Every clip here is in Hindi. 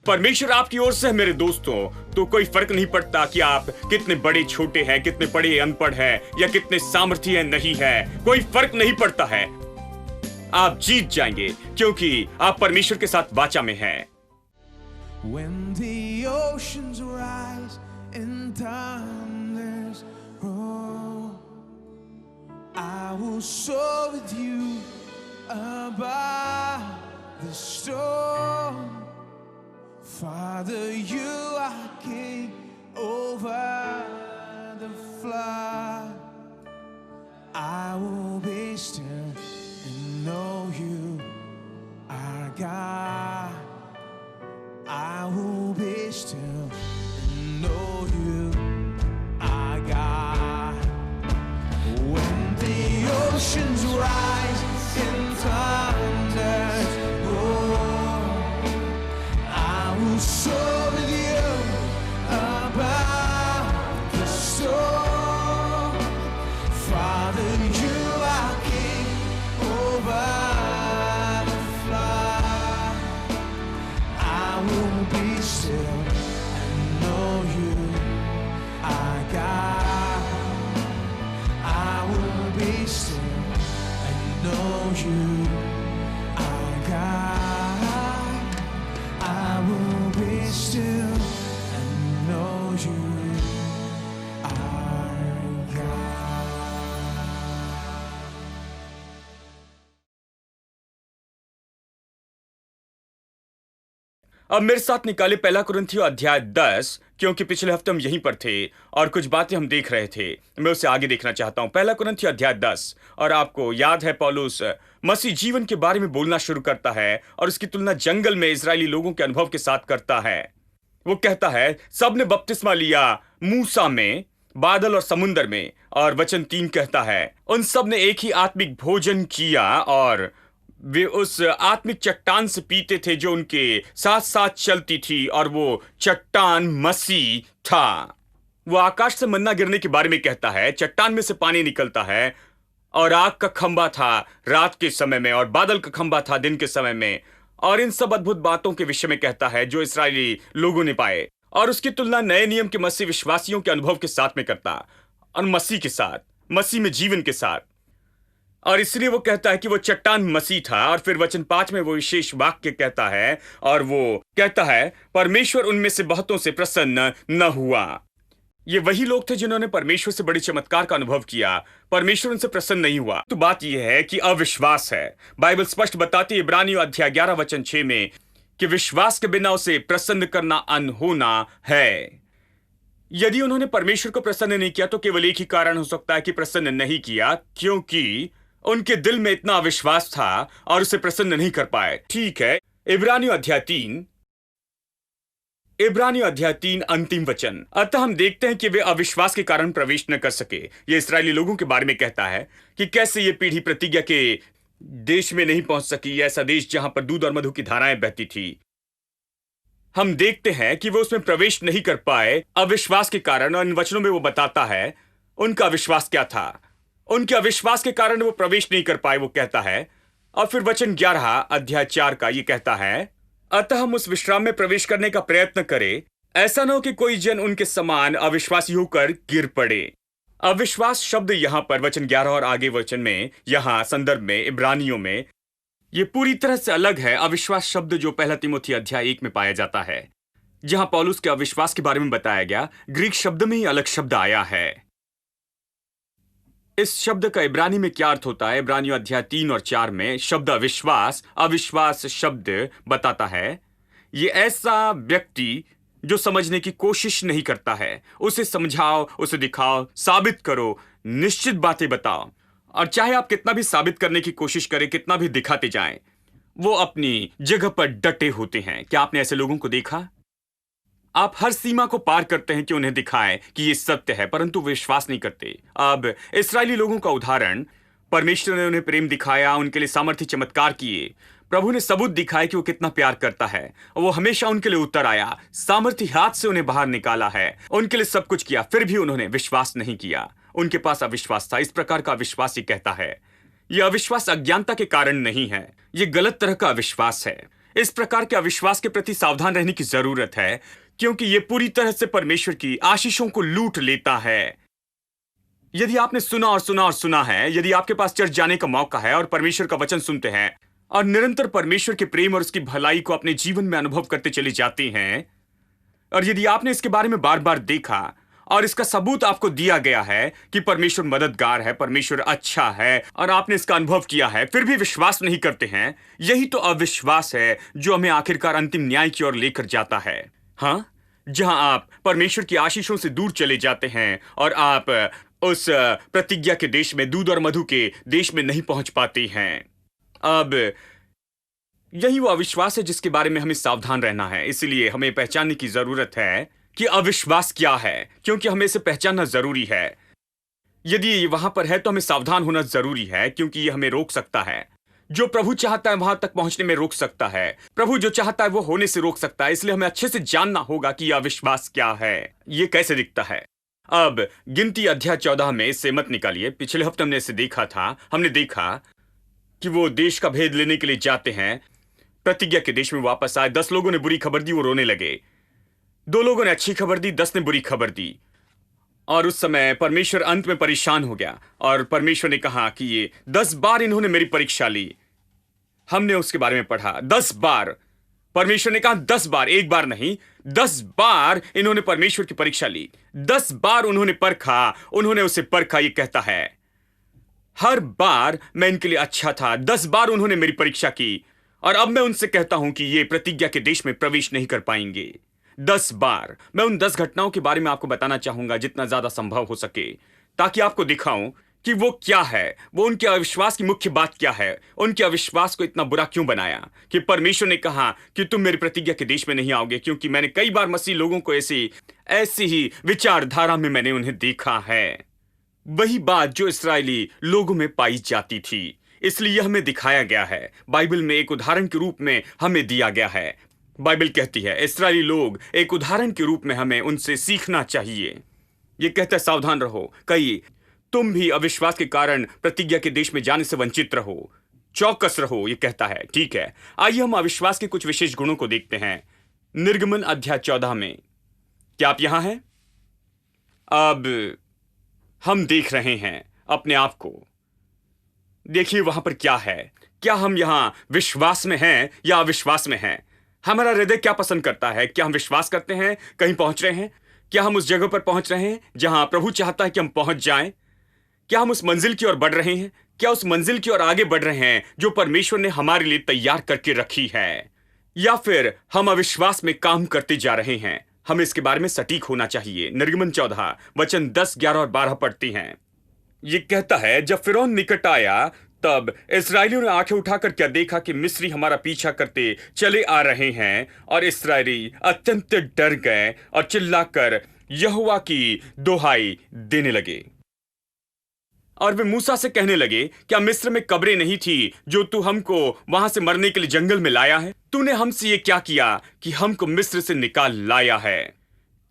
परमेश्वर आपकी ओर से है मेरे दोस्तों, तो कोई फर्क नहीं पड़ता कि आप कितने बड़े छोटे हैं, कितने बड़े अनपढ़ हैं या कितने सामर्थ्य हैं नहीं है, कोई फर्क नहीं पड़ता है। आप जीत जाएंगे क्योंकि आप परमेश्वर के साथ वाचा में हैं। When the oceans rise and thunders roll, I will soar with you above the storm. Father, you are king over the flood. I will be still and know you are God. I will be still and know you are God. When the oceans rise and thunders roar, I will soar with you above the storm. Father, you are king over the flood. I will be still and know you are God. I will be still and know you are God. I will be still and know you are God. अब मेरे साथ निकाले पहला कुरिन्थियों अध्याय 10, क्योंकि पिछले हफ्ते हम यहीं पर थे और कुछ बातें हम देख रहे थे। मैं उसे आगे देखना चाहता हूं। पहला कुरिन्थियों अध्याय 10। और आपको याद है पौलुस मसीह जीवन के बारे में बोलना शुरू करता है और उसकी तुलना जंगल में इजरायली लोगों के अनुभव के साथ करता है। वो कहता है सबने बपतिस्मा लिया मूसा में, बादल और समुंदर में। और वचन 3 कहता है उन सब ने एक ही आत्मिक भोजन किया और वे उस आत्मिक चट्टान से पीते थे जो उनके साथ साथ चलती थी, और वो चट्टान मसीह था। वो आकाश से मन्ना गिरने के बारे में कहता है, चट्टान में से पानी निकलता है, और आग का खंबा था रात के समय में और बादल का खंबा था दिन के समय में। और इन सब अद्भुत बातों के विषय में कहता है जो इसराइली लोगों ने पाए, और उसकी तुलना नए नियम के मसीह विश्वासियों के अनुभव के साथ में करता, और मसीह के साथ, मसीह में जीवन के साथ। और इसलिए वो कहता है कि वो चट्टान मसीह था। और फिर वचन 5 में वो विशेष वाक्य कहता है, और वो कहता है परमेश्वर उनमें से बहुतों से प्रसन्न न हुआ। ये वही लोग थे जिन्होंने परमेश्वर से बड़े चमत्कार का अनुभव किया, परमेश्वर उनसे प्रसन्न नहीं हुआ। तो बात यह है कि अविश्वास है। बाइबल स्पष्ट बताती है इब्रानियों अध्याय 11 वचन 6 में कि विश्वास के बिना उसे प्रसन्न करना अनहोना है। यदि उन्होंने परमेश्वर को प्रसन्न नहीं किया तो केवल एक ही कारण हो सकता है कि प्रसन्न नहीं किया, क्योंकि उनके दिल में इतना अविश्वास था और उसे प्रसन्न नहीं कर पाए। ठीक है, इब्रानियों अध्याय 3 अंतिम वचन। अतः हम देखते हैं कि वे अविश्वास के कारण प्रवेश न कर सके। ये इस्राएली लोगों के बारे में कहता है कि कैसे ये पीढ़ी प्रतिज्ञा के देश में नहीं पहुंच सकी, ऐसा देश जहां पर दूध और मधु की धाराएं बहती थी। हम देखते हैं कि वो उसमें प्रवेश नहीं कर पाए अविश्वास के कारण। और इन वचनों में वो बताता है उनका अविश्वास क्या था। उनके अविश्वास के कारण वो प्रवेश नहीं कर पाए, वो कहता है। और फिर वचन 11 अध्याय 4 का ये कहता है, अतः हम उस विश्राम में प्रवेश करने का प्रयत्न करें, ऐसा न हो कि कोई जन उनके समान अविश्वासी होकर गिर पड़े। अविश्वास शब्द यहां पर वचन 11 और आगे वचन में, यहां संदर्भ में इब्रानियों में, ये पूरी तरह से अलग है अविश्वास शब्द जो पहला तिमोथी अध्याय 1 में पाया जाता है, जहां पौलुस के अविश्वास के बारे में बताया गया। ग्रीक शब्द में ही अलग शब्द आया है। इस शब्द का इब्रानी में क्या अर्थ होता है? इब्रानियों अध्याय 3 और 4 में शब्द अविश्वास शब्द बताता है ये ऐसा व्यक्ति जो समझने की कोशिश नहीं करता है। उसे समझाओ, उसे दिखाओ, साबित करो, निश्चित बातें बताओ, और चाहे आप कितना भी साबित करने की कोशिश करें, कितना भी दिखाते जाएं, वो अपनी जगह पर डटे होते हैं। क्या आपने ऐसे लोगों को देखा? आप हर सीमा को पार करते हैं कि उन्हें दिखाएं कि ये सत्य है, परंतु वे विश्वास नहीं करते। अब इस्राएली लोगों का उदाहरण, परमेश्वर ने उन्हें प्रेम दिखाया, उनके लिए सामर्थ्य चमत्कार किए, प्रभु ने सबूत दिखाया कि वो कितना प्यार करता है, वो हमेशा उनके लिए उतर आया, सामर्थ्य हाथ से उन्हें बाहर निकाला है, उनके लिए सब कुछ किया, फिर भी उन्होंने विश्वास नहीं किया। उनके पास अविश्वास था। इस प्रकार का अविश्वास ये कहता है, यह अविश्वास अज्ञानता के कारण नहीं है, यह गलत तरह का अविश्वास है। इस प्रकार के अविश्वास के प्रति सावधान रहने की जरूरत है, क्योंकि यह पूरी तरह से परमेश्वर की आशीषों को लूट लेता है। यदि आपने सुना और सुना और सुना है, यदि आपके पास चर्च जाने का मौका है और परमेश्वर का वचन सुनते हैं और निरंतर परमेश्वर के प्रेम और उसकी भलाई को अपने जीवन में अनुभव करते चले जाते हैं, और यदि आपने इसके बारे में बार बार देखा और इसका सबूत आपको दिया गया है कि परमेश्वर मददगार है, परमेश्वर अच्छा है, और आपने इसका अनुभव किया है, फिर भी विश्वास नहीं करते हैं, यही तो अविश्वास है जो हमें आखिरकार अंतिम न्याय की ओर लेकर जाता है। हाँ, जहां आप परमेश्वर की आशीषों से दूर चले जाते हैं और आप उस प्रतिज्ञा के देश में, दूध और मधु के देश में नहीं पहुंच पाते हैं। अब यही वो अविश्वास है जिसके बारे में हमें सावधान रहना है। इसलिए हमें पहचानने की जरूरत है कि अविश्वास क्या है, क्योंकि हमें इसे पहचानना जरूरी है। यदि ये वहां पर है तो हमें सावधान होना जरूरी है, क्योंकि ये हमें रोक सकता है। जो प्रभु चाहता है वहां तक पहुंचने में रोक सकता है। प्रभु जो चाहता है वो होने से रोक सकता है। इसलिए हमें अच्छे से जानना होगा कि यह अविश्वास क्या है, ये कैसे दिखता है। अब गिनती अध्याय 14 में इससे मत निकालिए। पिछले हफ्ते हमने इसे देखा था। हमने देखा कि वो देश का भेद लेने के लिए जाते हैं, प्रतिज्ञा के देश में वापस आए। 10 लोगों ने बुरी खबर दी, वो रोने लगे। 2 लोगों ने अच्छी खबर दी, 10 ने बुरी खबर दी। और उस समय परमेश्वर अंत में परेशान हो गया और परमेश्वर ने कहा कि ये 10 बार इन्होंने मेरी परीक्षा ली। हमने उसके बारे में पढ़ा। 10 बार परमेश्वर ने कहा, 10 बार, एक बार नहीं, 10 बार इन्होंने परमेश्वर की परीक्षा ली। 10 बार उन्होंने परखा, उन्होंने उसे परखा। ये कहता है हर बार मैं इनके लिए अच्छा था। 10 बार उन्होंने मेरी परीक्षा की और अब मैं उनसे कहता हूं कि ये प्रतिज्ञा के देश में प्रवेश नहीं कर पाएंगे। 10 बार मैं उन 10 घटनाओं के बारे में आपको बताना चाहूंगा जितना ज्यादा संभव हो सके, ताकि आपको दिखाऊं कि वो क्या है, वो उनके अविश्वास की मुख्य बात क्या है, उनके अविश्वास को इतना बुरा क्यों बनाया कि परमेश्वर ने कहा कि तुम मेरी प्रतिज्ञा के देश में नहीं आओगे। क्योंकि मैंने कई बार मसीह लोगों को ऐसी ही विचारधारा में मैंने उन्हें देखा है, वही बात जो इस्राएली लोगों में पाई जाती थी। इसलिए यह हमें दिखाया गया है, बाइबल में एक उदाहरण के रूप में हमें दिया गया है। बाइबल कहती है इस्राएली लोग एक उदाहरण के रूप में हमें उनसे सीखना चाहिए। यह कहता है सावधान रहो, कहीं तुम भी अविश्वास के कारण प्रतिज्ञा के देश में जाने से वंचित रहो, चौकस रहो। यह कहता है ठीक है। आइए हम अविश्वास के कुछ विशेष गुणों को देखते हैं निर्गमन अध्याय 14 में। क्या आप यहां हैं? अब हम देख रहे हैं अपने आप को। देखिए वहां पर क्या है। क्या हम यहां विश्वास में हैं या अविश्वास में हैं? हमारा हृदय क्या पसंद करता है? क्या हम विश्वास करते हैं, कहीं पहुंच रहे हैं? क्या हम उस जगह पर पहुंच रहे हैं जहां प्रभु चाहता है कि हम पहुंच जाएं? क्या हम उस मंजिल की ओर बढ़ रहे हैं? क्या उस मंजिल की ओर आगे बढ़ रहे हैं जो परमेश्वर ने हमारे लिए तैयार करके रखी है? या फिर हम अविश्वास में काम करते जा रहे हैं? हमें इसके बारे में सटीक होना चाहिए। निर्गमन 14 वचन 10, 11 और 12 पढ़ती हैं। ये कहता है जब फिरौन निकट आया तब इस्राएलियों ने आंखें उठाकर क्या देखा कि मिस्री हमारा पीछा करते चले आ रहे हैं, और इस्राएली अत्यंत डर गए और चिल्लाकर यहोवा की दोहाई देने लगे। और वे मूसा से कहने लगे क्या मिस्र में कब्रें नहीं थी जो तू हमको वहां से मरने के लिए जंगल में लाया है? तूने हमसे ये क्या किया कि हमको मिस्र से निकाल लाया है?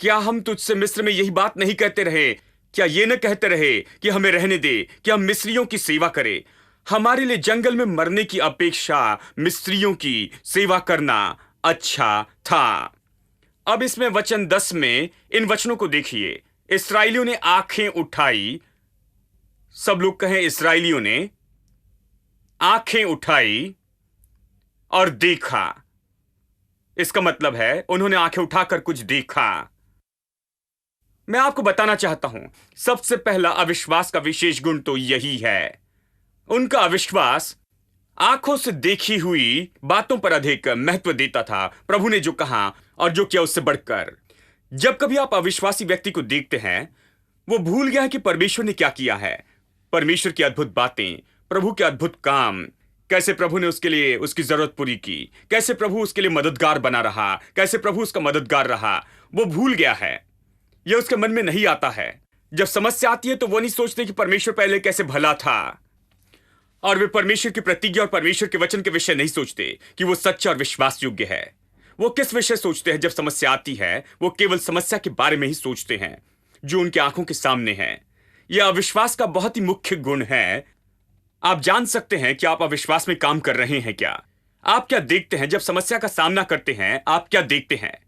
क्या हम तुझसे मिस्र में यही बात नहीं कहते रहे? क्या ये न कहते रहे कि हमें रहने दे, कि हम मिस्रियों की सेवा करें? हमारे लिए जंगल में मरने की अपेक्षा मिस्रियों की सेवा करना अच्छा था। अब इसमें वचन 10 में इन वचनों को देखिए। इस्राएलियों ने आंखें उठाई, सब लोग कहें इस्राएलियों ने आंखें उठाई और देखा। इसका मतलब है उन्होंने आंखें उठाकर कुछ देखा। मैं आपको बताना चाहता हूं सबसे पहला अविश्वास का विशेष गुण तो यही है। उनका अविश्वास आंखों से देखी हुई बातों पर अधिक महत्व देता था। प्रभु ने जो कहा और जो किया उससे बढ़कर। जब कभी आप अविश्वासी व्यक्ति को देखते हैं, वो भूल गया है कि परमेश्वर ने क्या किया है, परमेश्वर की अद्भुत बातें, प्रभु के अद्भुत काम, कैसे प्रभु ने उसके लिए उसकी जरूरत पूरी की, कैसे प्रभु उसके लिए मददगार बना रहा, कैसे प्रभु उसका मददगार रहा। वो भूल गया है, यह उसके मन में नहीं आता है। जब समस्या आती है तो वो नहीं सोचते कि परमेश्वर पहले कैसे भला था, और वे परमेश्वर की प्रतिज्ञा और परमेश्वर के वचन के विषय नहीं सोचते कि वो सच्चा और विश्वास योग्य है। वो किस विषय सोचते हैं जब समस्या आती है? वो केवल समस्या के बारे में ही सोचते हैं जो उनकी आंखों के सामने है। यह अविश्वास का बहुत ही मुख्य गुण है। आप जान सकते हैं कि आप अविश्वास में काम कर रहे हैं क्या? आप क्या देखते हैं जब समस्या का सामना करते हैं? आप क्या देखते हैं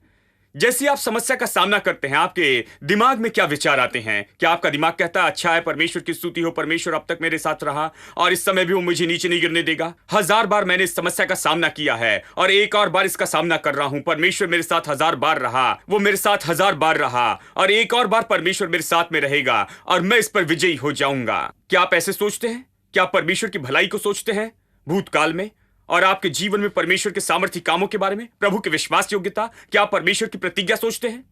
जैसे आप समस्या का सामना करते हैं? आपके दिमाग में क्या विचार आते हैं? क्या आपका दिमाग कहता है अच्छा है, परमेश्वर की स्तुति हो, परमेश्वर अब तक मेरे साथ रहा और इस समय भी वो मुझे नीचे नहीं गिरने देगा? 1000 बार मैंने इस समस्या का सामना किया है और एक और बार इसका सामना कर रहा हूं। परमेश्वर मेरे साथ 1000 बार रहा, वो मेरे साथ 1000 बार रहा और एक और बार परमेश्वर मेरे साथ में रहेगा और मैं इस पर विजयी हो जाऊंगा। क्या आप ऐसे सोचते हैं? क्या आप परमेश्वर की भलाई को सोचते हैं भूतकाल में और आपके जीवन में परमेश्वर के सामर्थ्य कामों के बारे में, प्रभु की विश्वास योग्यता? क्या आप परमेश्वर की प्रतिज्ञा सोचते हैं?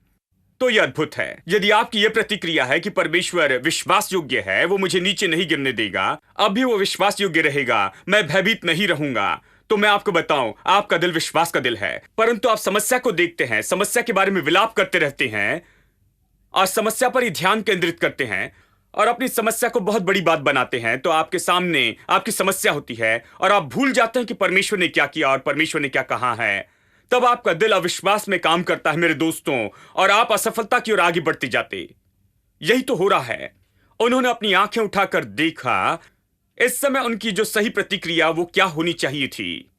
तो यह अद्भुत है। यदि आपकी यह प्रतिक्रिया है कि परमेश्वर विश्वास योग्य है, वो मुझे नीचे नहीं गिरने देगा, अभी वो विश्वास योग्य रहेगा, मैं भयभीत नहीं रहूंगा, तो मैं आपको बताऊं, आपका दिल विश्वास का दिल है। परंतु आप समस्या को देखते हैं, समस्या के बारे में विलाप करते रहते हैं और समस्या पर ही ध्यान केंद्रित करते हैं और अपनी समस्या को बहुत बड़ी बात बनाते हैं। तो आपके सामने आपकी समस्या होती है और आप भूल जाते हैं कि परमेश्वर ने क्या किया और परमेश्वर ने क्या कहा है। तब आपका दिल अविश्वास में काम करता है मेरे दोस्तों, और आप असफलता की ओर आगे बढ़ते जाते। यही तो हो रहा है। उन्होंने अपनी आंखें उठाकर देखा। इस समय उनकी जो सही प्रतिक्रिया वो क्या होनी चाहिए थी?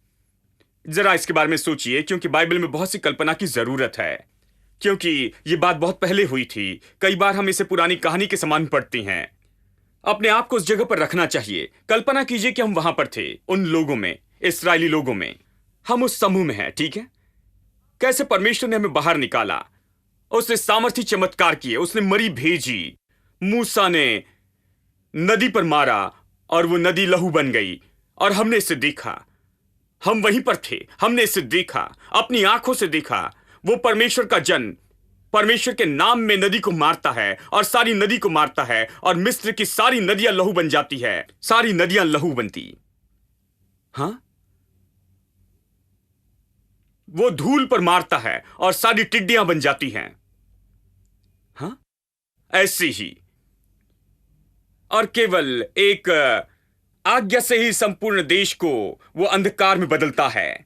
जरा इसके बारे में सोचिए, क्योंकि बाइबल में बहुत सी कल्पना की जरूरत है, क्योंकि ये बात बहुत पहले हुई थी। कई बार हम इसे पुरानी कहानी के समान पढ़ते हैं। अपने आप को उस जगह पर रखना चाहिए। कल्पना कीजिए कि हम वहां पर थे, उन लोगों में, इस्राएली लोगों में। हम उस समूह में हैं, ठीक है? कैसे परमेश्वर ने हमें बाहर निकाला, उसने सामर्थ्य चमत्कार किए, उसने मरी भेजी, मूसा ने नदी पर मारा और वो नदी लहू बन गई और हमने इसे देखा। हम वहीं पर थे, हमने इसे देखा, अपनी आंखों से देखा। वो परमेश्वर का जन परमेश्वर के नाम में नदी को मारता है और सारी नदी को मारता है और मिस्र की सारी नदियां लहू बन जाती है, सारी नदियां लहू बनती। हां, वो धूल पर मारता है और सारी टिड्डियां बन जाती हैं। हां, ऐसे ही। और केवल एक आज्ञा से ही संपूर्ण देश को वो अंधकार में बदलता है।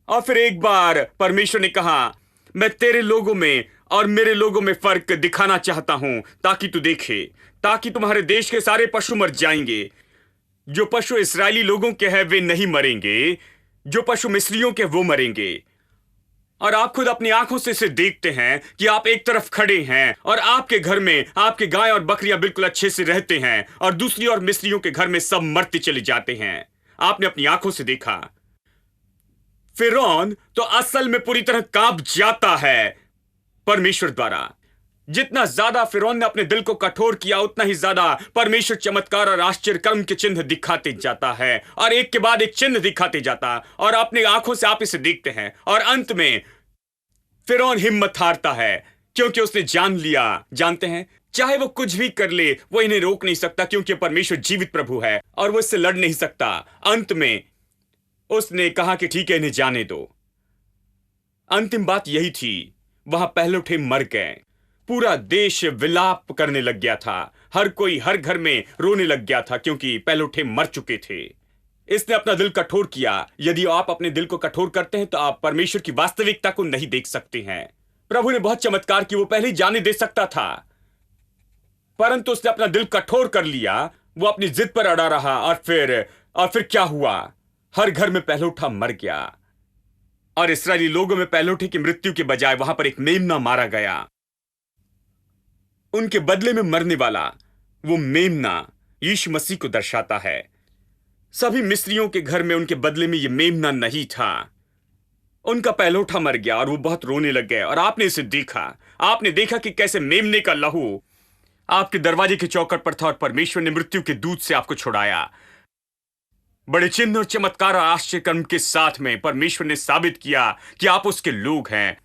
और फिर एक बार परमेश्वर ने कहा, मैं तेरे लोगों में और मेरे लोगों में फर्क दिखाना चाहता हूं, ताकि तू देखे, ताकि तुम्हारे देश के सारे पशु मर जाएंगे। जो पशु इस्राएली लोगों के हैं वे नहीं मरेंगे, जो पशु मिस्रियों के वो मरेंगे। और आप खुद अपनी आंखों से इसे देखते हैं कि आप एक तरफ खड़े हैं और आपके घर में आपके गाय और बकरियां बिल्कुल अच्छे से रहते हैं और दूसरी ओर मिस्रियों के घर में सब मरते चले जाते हैं। आपने अपनी आंखों से देखा। फिरौन तो असल में पूरी तरह कांप जाता है परमेश्वर द्वारा। जितना ज्यादा फिरौन ने अपने दिल को कठोर किया, उतना ही ज्यादा परमेश्वर चमत्कार और आश्चर्य कर्म के चिन्ह दिखाते जाता है और एक के बाद एक चिन्ह दिखाते जाता, और अपनी आंखों से आप इसे देखते हैं। और अंत में फिरौन हिम्मत हारता है, क्योंकि उसने जान लिया, जानते हैं, चाहे वो कुछ भी कर ले वो इन्हें रोक नहीं सकता, क्योंकि परमेश्वर जीवित प्रभु है और वो इससे लड़ नहीं सकता। अंत में उसने कहा कि ठीक है, इन्हें जाने दो। अंतिम बात यही थी। वहां पहले उठे मर गए। पूरा देश विलाप करने लग गया था। हर कोई हर घर में रोने लग गया था, क्योंकि पहले उठे मर चुके थे। इसने अपना दिल कठोर किया। यदि आप अपने दिल को कठोर करते हैं तो आप परमेश्वर की वास्तविकता को नहीं देख सकते हैं। प्रभु ने बहुत चमत्कार किए, वो पहले ही जाने दे सकता था, परंतु उसने अपना दिल कठोर कर लिया। वो अपनी जिद पर अड़ा रहा और फिर क्या हुआ? हर घर में पहलौठा मर गया और इस्राएली लोगों में पहलौठे की मृत्यु के बजाय वहां पर एक मेमना मारा गया। उनके बदले में मरने वाला वो मेमना यीशु मसीह को दर्शाता है। सभी मिस्रियों के घर में उनके बदले में ये मेमना नहीं था। उनका पहलौठा मर गया और वो बहुत रोने लग गए। और आपने इसे देखा। आपने देखा कि कैसे मेमने का लहू आपके दरवाजे के चौखट पर था और परमेश्वर ने मृत्यु के दूत से आपको छुड़ाया। बड़े चिन्ह और चमत्कार और आश्चर्य कर्म के साथ में परमेश्वर ने साबित किया कि आप उसके लोग हैं।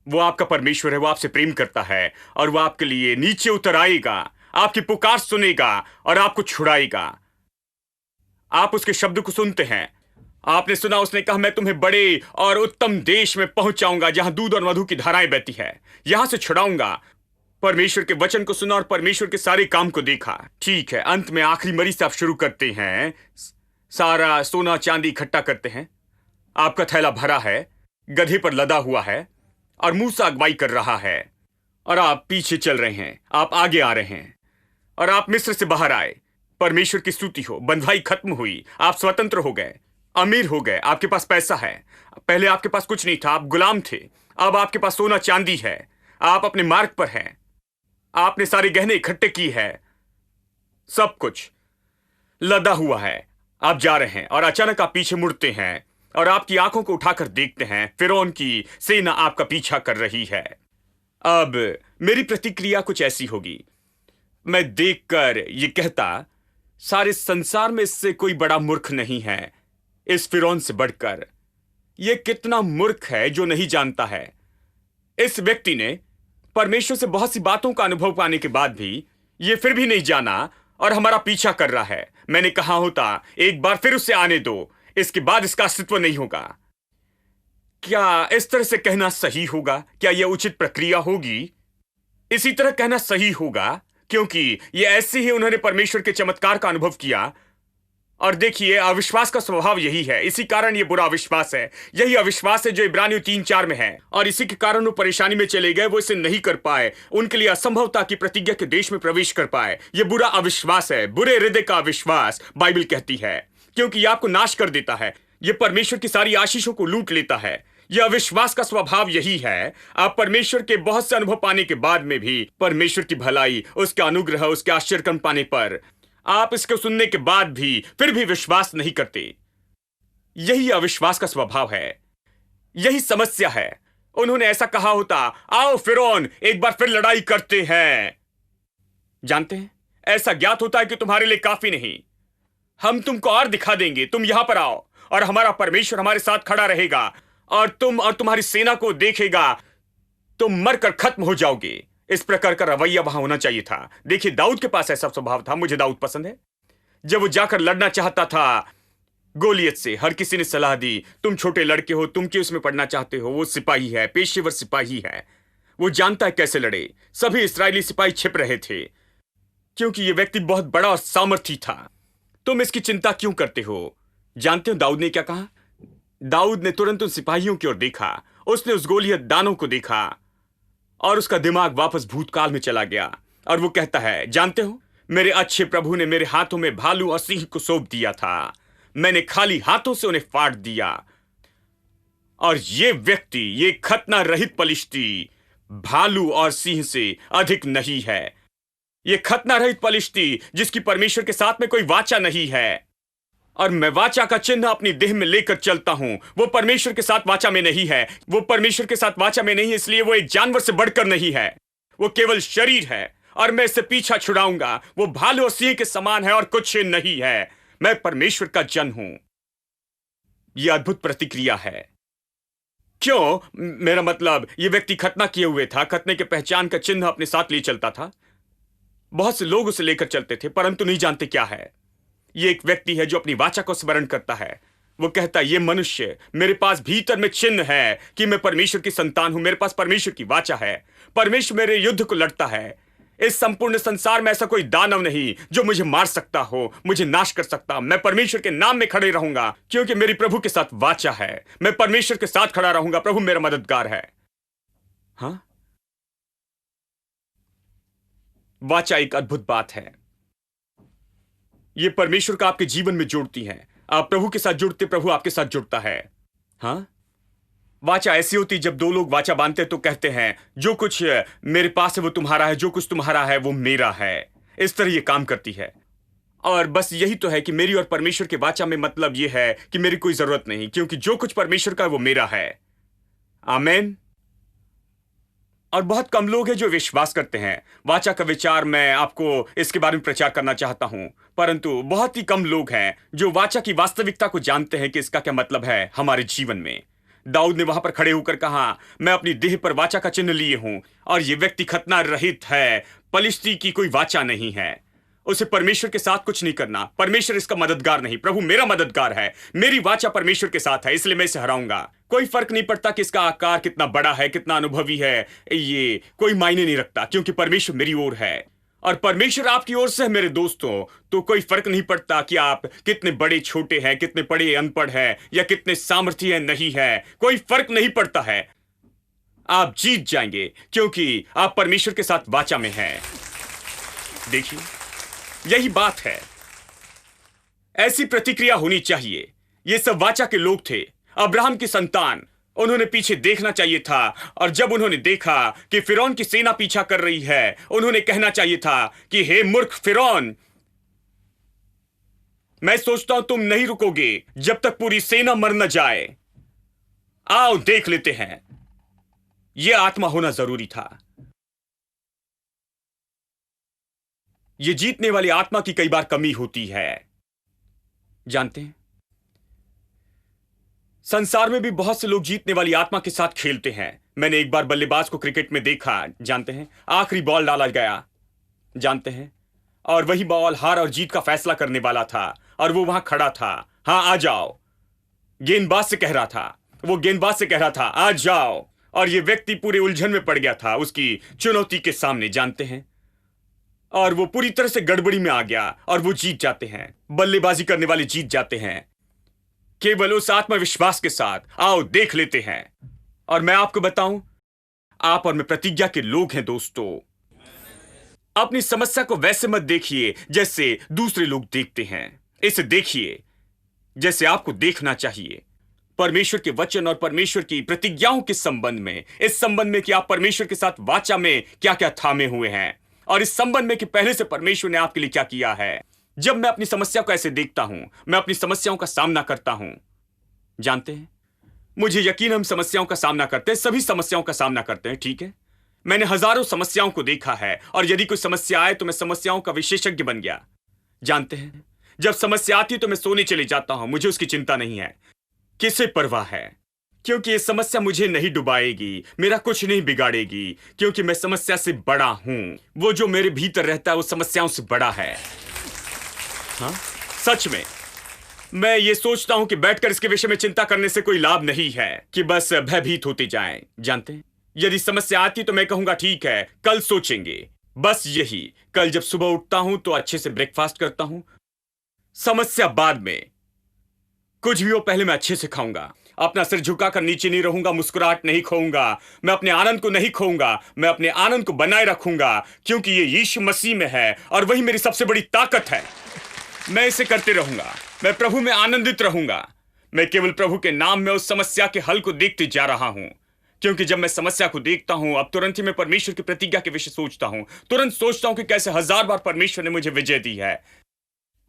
वो आपका परमेश्वर है, वो आपसे प्रेम करता है और वो आपके लिए नीचे उतर आएगा, आपकी पुकार सुनेगा और आपको छुड़ाएगा। आप उसके शब्द को सुनते हैं। आपने सुना, उसने कहा, मैं तुम्हें बड़े और उत्तम देश में पहुंचाऊंगा जहां दूध और मधु की धाराएं बहती है, यहां से छुड़ाऊंगा। परमेश्वर के वचन को सुना और परमेश्वर के सारे काम को देखा। ठीक है, अंत में आखिरी मरी से आप शुरू करते हैं। सारा सोना चांदी इकट्ठा करते हैं। आपका थैला भरा है, गधे पर लदा हुआ है और मूसा अगुवाई कर रहा है और आप पीछे चल रहे हैं। आप आगे आ रहे हैं और आप मिस्र से बाहर आए। परमेश्वर की स्तुति हो, बंधुआई खत्म हुई, आप स्वतंत्र हो गए। अमीर हो गए, आपके पास पैसा है। पहले आपके पास कुछ नहीं था, आप गुलाम थे। अब आपके पास सोना चांदी है, आप अपने मार्ग पर हैं। आपने सारे गहने इकट्ठे की है, सब कुछ लदा हुआ है। आप जा रहे हैं और अचानक आप पीछे मुड़ते हैं और आपकी आंखों को उठाकर देखते हैं फिरौन की सेना आपका पीछा कर रही है। अब मेरी प्रतिक्रिया कुछ ऐसी होगी। मैं देखकर ये कहता, सारे संसार में इससे कोई बड़ा मूर्ख नहीं है इस फिरौन से बढ़कर। ये कितना मूर्ख है जो नहीं जानता है। इस व्यक्ति ने परमेश्वर से बहुत सी बातों का अनुभव पाने के बाद भी ये फिर भी नहीं जाना और हमारा पीछा कर रहा है। मैंने कहा होता, एक बार फिर उसे आने दो, इसके बाद इसका अस्तित्व नहीं होगा। क्या इस तरह से कहना सही होगा? क्या यह उचित प्रक्रिया होगी? इसी तरह कहना सही होगा, क्योंकि ये ऐसे ही उन्होंने परमेश्वर के चमत्कार का अनुभव किया। और देखिए, अविश्वास का स्वभाव यही है। इसी कारण ये बुरा अविश्वास है। यही अविश्वास है जो इब्रानियों 3:4 में है। और इसी के कारण वो परेशानी में चले गए, वो इसे नहीं कर पाए। उनके लिए असंभव था कि प्रतिज्ञा के देश में प्रवेश कर पाए। ये बुरा अविश्वास है, बुरे हृदय का अविश्वास, बाइबल कहती है, क्योंकि ये आपको नाश कर देता है। ये परमेश्वर की सारी आशीषों को लूट लेता है। यह अविश्वास का स्वभाव यही है। आप परमेश्वर के बहुत से अनुभव पाने के बाद में भी, परमेश्वर की भलाई, उसका अनुग्रह, उसके आश्चर्य पाने पर आप इसको सुनने के बाद भी फिर भी विश्वास नहीं करते। यही अविश्वास का स्वभाव है, यही समस्या है। उन्होंने ऐसा कहा होता, आओ फिरौन, एक बार फिर लड़ाई करते हैं। जानते हैं, ऐसा ज्ञात होता है कि तुम्हारे लिए काफी नहीं, हम तुमको और दिखा देंगे। तुम यहां पर आओ और हमारा परमेश्वर हमारे साथ खड़ा रहेगा और तुम और तुम्हारी सेना को देखेगा। तुम मरकर खत्म हो जाओगे। इस प्रकार का रवैया वहां होना चाहिए था। देखिए, दाऊद के पास ऐसा स्वभाव था। मुझे दाऊद पसंद है। जब वो जाकर लड़ना चाहता था गोलियत से, हर किसी ने सलाह दी, तुम छोटे लड़के हो, तुम क्यों इसमें पढ़ना चाहते हो? वो सिपाही है, पेशेवर सिपाही है, वो जानता है कैसे लड़े। सभी इस्राएली सिपाही छिप रहे थे, क्योंकि ये व्यक्ति बहुत बड़ा और सामर्थी था। तुम इसकी चिंता क्यों करते हो? जानते हो दाऊद ने क्या कहा? दाऊद ने तुरंत उन सिपाहियों की ओर देखा, उसने उस गोलियत दानों को देखा और उसका दिमाग वापस भूतकाल में चला गया। और वो कहता है, जानते हो, मेरे अच्छे प्रभु ने मेरे हाथों में भालू और सिंह को सौंप दिया था। मैंने खाली हाथों से उन्हें फाड़ दिया। और ये व्यक्ति, ये खतना रहित पलिश्ती, भालू और सिंह से अधिक नहीं है। ये खतना रहित पलिश्ती जिसकी परमेश्वर के साथ में कोई वाचा नहीं है, और मैं वाचा का चिन्ह अपनी देह में लेकर चलता हूं, वो परमेश्वर के साथ वाचा में नहीं है। वो परमेश्वर के साथ वाचा में नहीं है, इसलिए वो एक जानवर से बढ़कर नहीं है। वो केवल शरीर है और मैं इससे पीछा छुड़ाऊंगा। वो भालू और सिंह के समान है और कुछ नहीं है। मैं परमेश्वर का जन हूं। यह अद्भुत प्रतिक्रिया है। क्यों? मेरा मतलब, यह व्यक्ति खतना किए हुए था, खतने के पहचान का चिन्ह अपने साथ ले चलता था। बहुत से लोग उसे लेकर चलते थे, परंतु नहीं जानते क्या है। ये एक व्यक्ति है जो अपनी वाचा को स्मरण करता है। वो कहता है, ये मनुष्य, मेरे पास भीतर में चिन्ह है कि मैं परमेश्वर की संतान हूं। मेरे पास परमेश्वर की वाचा है। परमेश्वर मेरे युद्ध को लड़ता है। इस संपूर्ण संसार में ऐसा कोई दानव नहीं जो मुझे मार सकता हो, मुझे नाश कर सकता। मैं परमेश्वर के नाम में खड़े रहूंगा, क्योंकि मेरी प्रभु के साथ वाचा है। मैं परमेश्वर के साथ खड़ा रहूंगा। प्रभु मेरा मददगार है। हाँ, वाचा एक अद्भुत बात है। ये परमेश्वर का आपके जीवन में जोड़ती है। आप प्रभु के साथ जुड़ते, प्रभु आपके साथ जुड़ता है। हाँ, वाचा ऐसी होती, जब दो लोग वाचा बांधते तो कहते हैं, जो कुछ मेरे पास है वो तुम्हारा है, जो कुछ तुम्हारा है वो मेरा है। इस तरह ये काम करती है। और बस यही तो है कि मेरी और परमेश्वर के वाचा में मतलब ये है कि मेरी कोई जरूरत नहीं, क्योंकि जो कुछ परमेश्वर का है वो मेरा है। आमीन। और बहुत कम लोग हैं जो विश्वास करते हैं। वाचा का विचार, मैं आपको इसके बारे में प्रचार करना चाहता हूं, परंतु बहुत ही कम लोग हैं जो वाचा की वास्तविकता को जानते हैं कि इसका क्या मतलब है हमारे जीवन में। दाऊद ने वहां पर खड़े होकर कहा, मैं अपनी देह पर वाचा का चिन्ह लिए हूं। और यह व्यक्ति खतना रहित है, पलिश्ती की कोई वाचा नहीं है। उसे परमेश्वर के साथ कुछ नहीं करना। परमेश्वर इसका मददगार नहीं, प्रभु मेरा मददगार है। मेरी वाचा परमेश्वर के साथ है, इसलिए मैं इसे हराऊंगा। कोई फर्क नहीं पड़ता कि इसका आकार कितना बड़ा है, कितना अनुभवी है, ये कोई मायने नहीं रखता, क्योंकि परमेश्वर मेरी ओर है और परमेश्वर आपकी ओर से है मेरे दोस्तों। तो कोई फर्क नहीं पड़ता कि आप कितने बड़े छोटे हैं, कितने बड़े अनपढ़ हैं, या कितने सामर्थ्य नहीं है। कोई फर्क नहीं पड़ता है। आप जीत जाएंगे, क्योंकि आप परमेश्वर के साथ वाचा में हैं। देखिए, यही बात है। ऐसी प्रतिक्रिया होनी चाहिए। ये सब वाचा के लोग थे, अब्राहम की संतान। उन्होंने पीछे देखना चाहिए था, और जब उन्होंने देखा कि फिरौन की सेना पीछा कर रही है, उन्होंने कहना चाहिए था कि हे मूर्ख फिरौन, मैं सोचता हूं तुम नहीं रुकोगे जब तक पूरी सेना मर न जाए। आओ देख लेते हैं। यह आत्मा होना जरूरी था। यह जीतने वाली आत्मा की कई बार कमी होती है। जानते हैं, संसार में भी बहुत से लोग जीतने वाली आत्मा के साथ खेलते हैं। मैंने एक बार बल्लेबाज को क्रिकेट में देखा। जानते हैं, आखिरी बॉल डाला गया, जानते हैं, और वही बॉल हार और जीत का फैसला करने वाला था, और वो वहां खड़ा था। हां, आ जाओ, गेंदबाज से कह रहा था। वो गेंदबाज से कह रहा था, आ जाओ, और ये व्यक्ति पूरे उलझन में पड़ गया था उसकी चुनौती के सामने, जानते हैं, और वो पूरी तरह से गड़बड़ी में आ गया, और वो जीत जाते हैं। बल्लेबाजी करने वाले जीत जाते हैं केवल उस आत्मविश्वास के साथ। आओ देख लेते हैं। और मैं आपको बताऊं, आप और मैं प्रतिज्ञा के लोग हैं दोस्तों। अपनी समस्या को वैसे मत देखिए जैसे दूसरे लोग देखते हैं। इसे देखिए जैसे आपको देखना चाहिए, परमेश्वर के वचन और परमेश्वर की प्रतिज्ञाओं के संबंध में। इस संबंध में कि आप परमेश्वर के साथ वाचा में क्या क्या थामे हुए हैं, और इस संबंध में कि पहले से परमेश्वर ने आपके लिए क्या किया है। जब मैं अपनी समस्या को ऐसे देखता हूं, मैं अपनी समस्याओं का सामना करता हूं। जानते हैं, मुझे यकीन, हम समस्याओं का सामना करते हैं, सभी समस्याओं का सामना करते हैं, ठीक है। मैंने हजारों समस्याओं को देखा है, और यदि कोई समस्या आए तो मैं समस्याओं का विशेषज्ञ बन गया। जानते हैं, जब समस्या आती तो मैं सोने चले जाता हूं। मुझे उसकी चिंता नहीं है, किसे परवाह है, क्योंकि ये समस्या मुझे नहीं डुबाएगी, मेरा कुछ नहीं बिगाड़ेगी, क्योंकि मैं समस्या से बड़ा हूं। वो जो मेरे भीतर रहता है वो समस्याओं से बड़ा है। हाँ, सच में मैं ये सोचता हूं कि बैठकर इसके विषय में चिंता करने से कोई लाभ नहीं है, कि बस भयभीत होते जाएं। जानते हैं, यदि समस्या आती तो मैं कहूंगा ठीक है, कल सोचेंगे, बस यही। कल जब सुबह उठता हूं तो अच्छे से ब्रेकफास्ट करता हूं। समस्या बाद में, कुछ भी हो पहले मैं अच्छे से खाऊंगा। अपना सिर झुकाकर नीचे नहीं रहूंगा, मुस्कुराहट नहीं खोऊंगा, मैं अपने आनंद को नहीं खोऊंगा, मैं अपने आनंद को बनाए रखूंगा, क्योंकि ये यीशु मसीह में है, और वही मेरी सबसे बड़ी ताकत है। मैं इसे करते रहूंगा, मैं प्रभु में आनंदित रहूंगा। मैं केवल प्रभु के नाम में उस समस्या के हल को देखते जा रहा हूं, क्योंकि जब मैं समस्या को देखता हूं, अब तुरंत ही मैं परमेश्वर की प्रतिज्ञा के विषय सोचता हूं। तुरंत सोचता हूं कि कैसे 1000 बार परमेश्वर ने मुझे विजय दी है।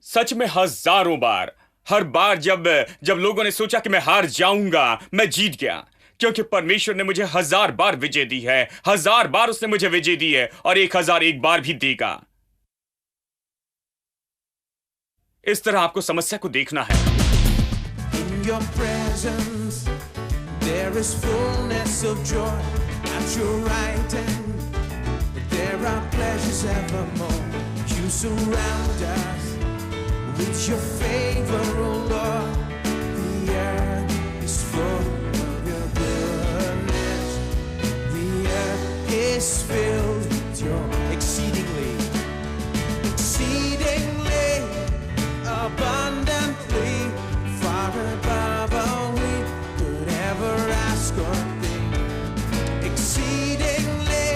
सच में हजारों बार। हर बार जब लोगों ने सोचा कि मैं हार जाऊंगा, मैं जीत गया, क्योंकि परमेश्वर ने मुझे 1000 बार विजय दी है। 1000 बार उसने मुझे विजय दी है, और 1001 बार भी देगा। इस तरह आपको समस्या को देखना है। In your presence, there is fullness of joy. At your right hand, there are pleasures evermore. You surround us with your favor, O Lord. The earth is full of your goodness. The earth is filled with your exceedingly abundantly, far above all we could ever ask or think. Exceedingly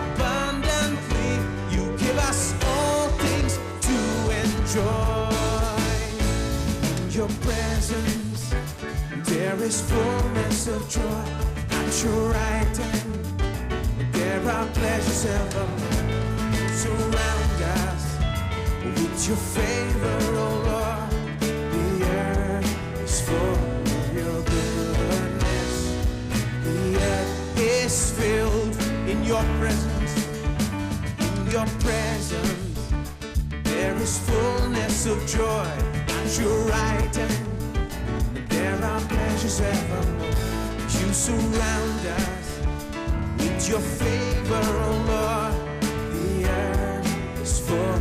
abundantly, you give us all things to enjoy. In your presence, there is fullness of joy. At your right hand, there are pleasures evermore. Surround us with your favor, O Lord. The earth is full of your goodness. The earth is filled in your presence. In your presence, there is fullness of joy. At your right hand, there are pleasures evermore. You surround us with your favor, O Lord. The earth is full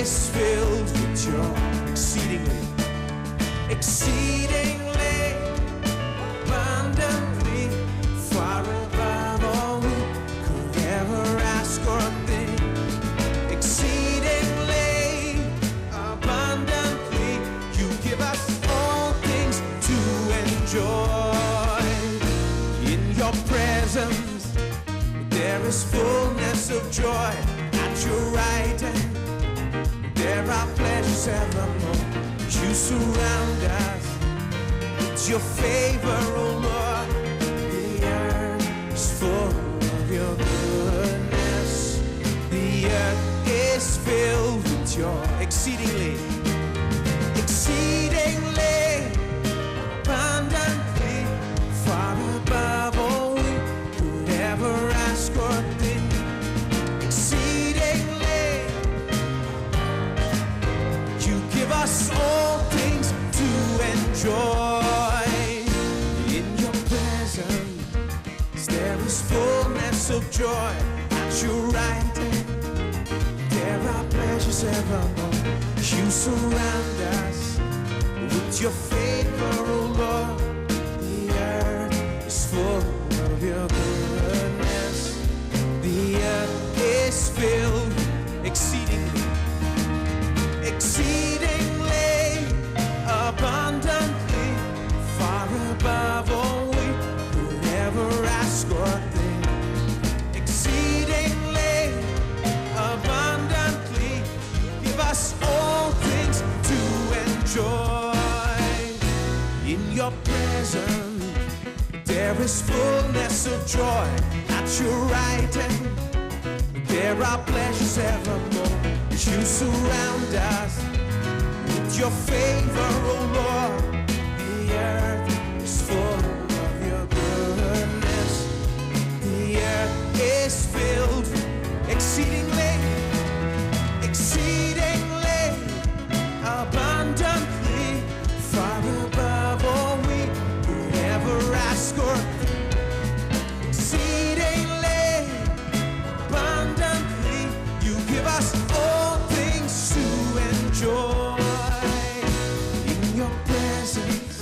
is filled with your exceedingly abundantly, far above all we could ever ask or think. Exceedingly abundantly, you give us all things to enjoy. In your presence, there is fullness of joy. At your right hand, there pleasures evermore. You surround us with your favor, oh Lord. The earth is full of your goodness. The earth is filled with your exceedingly abundantly, far above all we could ever ask or think. Exceedingly, you give us all things to enjoy. In your presence there is fullness of joy. At your right hand there are pleasures evermore. You surround us with your favor, oh Lord. The earth is full of your goodness. The earth is filled exceedingly abundantly, far above all we could ever ask or think. Exceedingly abundantly, give us all things to enjoy. In your presence there is fullness of joy. At your right hand there are pleasures evermore. You surround us with your favor, oh Lord. The earth is full of your goodness. The earth is filled exceedingly abundantly, far above all we could ever ask or think. Exceedingly abundantly, you give us all things to enjoy. In your presence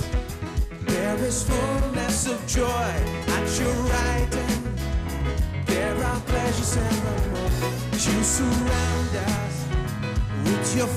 there is fullness of joy. At your right hand there are pleasures evermore. You surround us with your